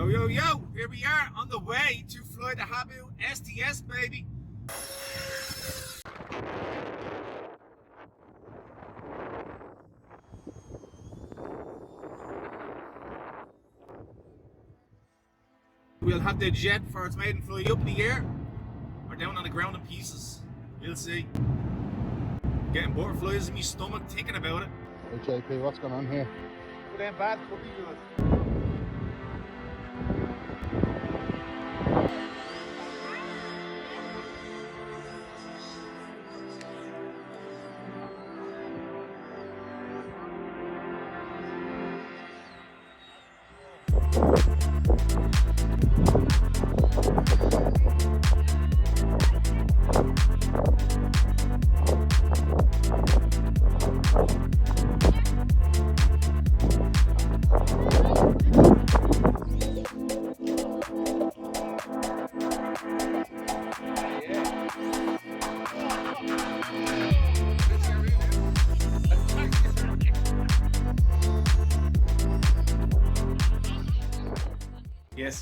Yo, yo, yo, here we are on the way to fly the HABU-STS, baby. We'll have the jet for its maiden flight up in the air or down on the ground in pieces. We'll see. Getting butterflies in my stomach thinking about it. Hey JP, what's going on here? Good and bad, could be good.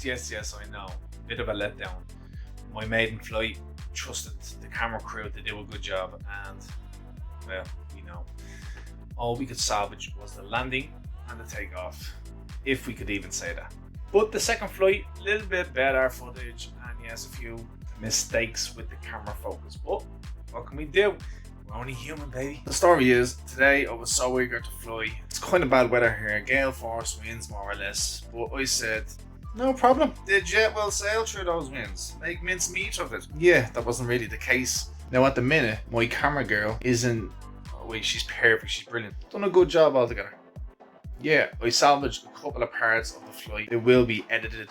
Yes, I know. Bit of a letdown. My maiden flight, trusted the camera crew to do a good job, and well, you know, all we could salvage was the landing and the takeoff, if we could even say that. But the second flight, a little bit better footage, and yes, a few mistakes with the camera focus, but what can we do? We're only human, baby. The story is, today I was so eager to fly. It's kind of bad weather here, gale force winds more or less, but I said, no problem. The jet will sail through those winds. Make mincemeat of it. Yeah, that wasn't really the case. Now at the minute, my camera girl isn't... Oh wait, she's perfect. She's brilliant. Done a good job altogether. Yeah, I salvaged a couple of parts of the flight. They will be edited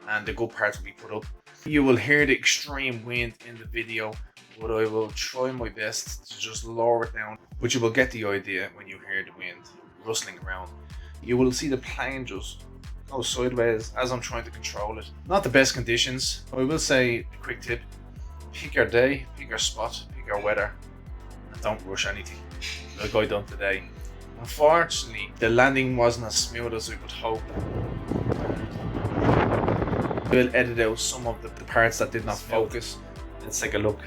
and the good parts will be put up. You will hear the extreme wind in the video, but I will try my best to just lower it down. But you will get the idea when you hear the wind rustling around. You will see the plane just go sideways as I'm trying to control it. Not the best conditions. I will say, a quick tip, pick your day, pick your spot, pick your weather, and don't rush anything, like I done today. Unfortunately, the landing wasn't as smooth as I would hope. We'll edit out some of the parts that did not focus. Let's take a look.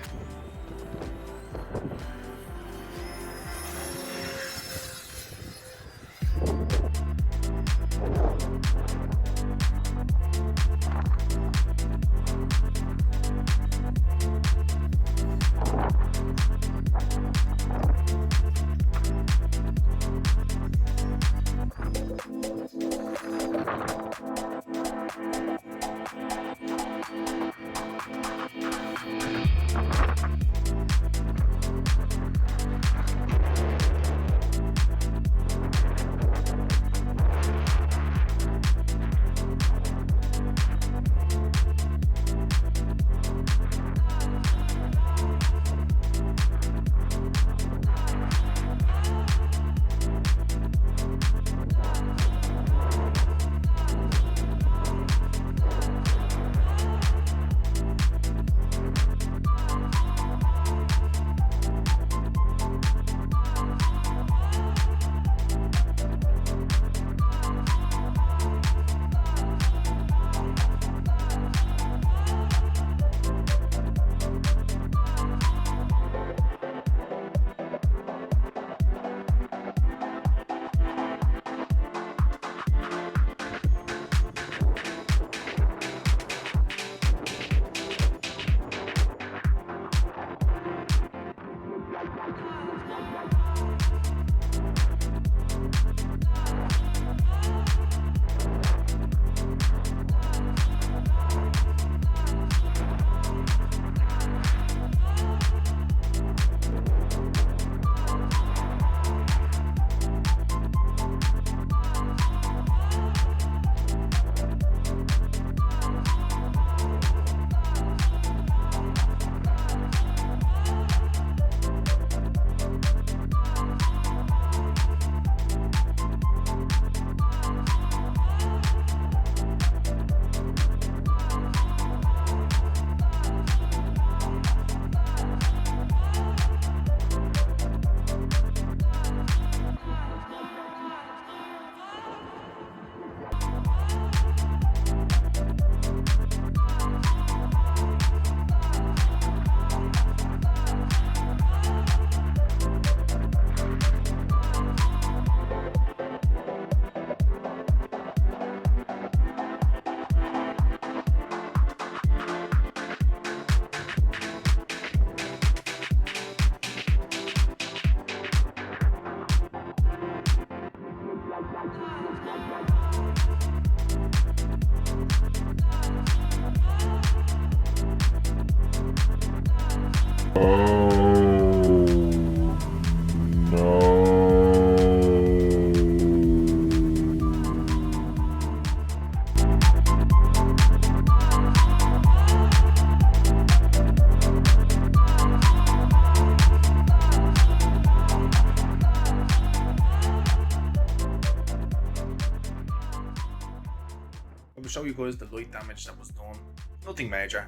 I will show you guys the light damage that was done. Nothing major.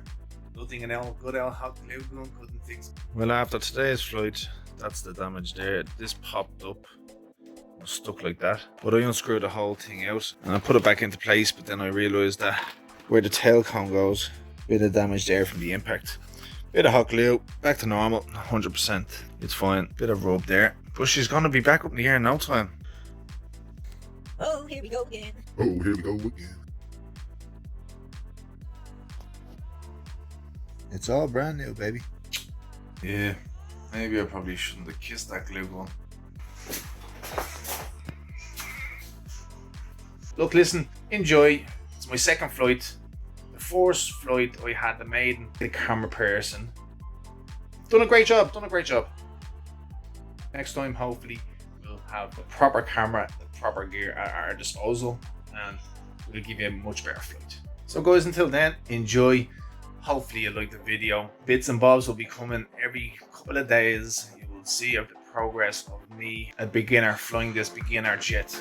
Nothing an good hot glue gun couldn't fix. Well, after today's flight, that's the damage there. This popped up, was stuck like that. But I unscrewed the whole thing out and I put it back into place, but then I realised that where the tail cone goes, bit of damage there from the impact. Bit of hot glue, back to normal, 100%. It's fine. Bit of rub there. But she's gonna be back up in the air in no time. Oh, here we go again. Oh, here we go again. It's all brand new, baby. Yeah, maybe I probably shouldn't have kissed that glue gun. Look, listen, enjoy. It's my second flight. The first flight I had the maiden, the camera person. Done a great job, Next time, hopefully, we'll have the proper camera, the proper gear at our disposal, and we'll give you a much better flight. So guys, until then, enjoy. Hopefully you like the video. Bits and bobs will be coming every couple of days. You will see the progress of me, a beginner, flying this beginner jet.